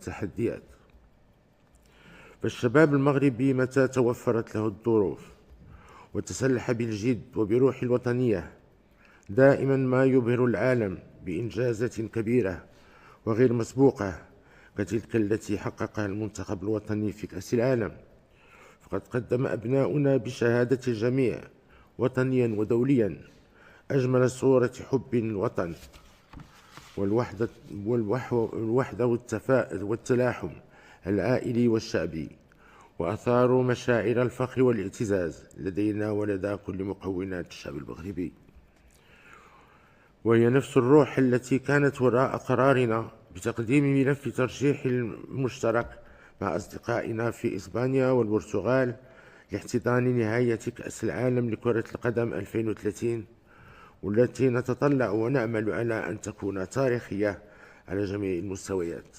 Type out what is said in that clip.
التحديات. فالشباب المغربي متى توفرت له الظروف وتسلح بالجد وبروح الوطنية دائما ما يبهر العالم بإنجازات كبيرة وغير مسبوقة كتلك التي حققها المنتخب الوطني في كأس العالم. فقد قدم أبناؤنا بشهادة الجميع وطنيا ودوليا أجمل صورة حب الوطن والوحدة والتلاحم العائلي والشعبي، وأثاروا مشاعر الفخر والاعتزاز لدينا ولدى كل مكونات الشعب المغربي. وهي نفس الروح التي كانت وراء قرارنا بتقديم ملف ترشيح المشترك مع أصدقائنا في إسبانيا والبرتغال لاحتضان نهاية كأس العالم لكرة القدم 2030، والتي نتطلع ونأمل على أن تكون تاريخية على جميع المستويات.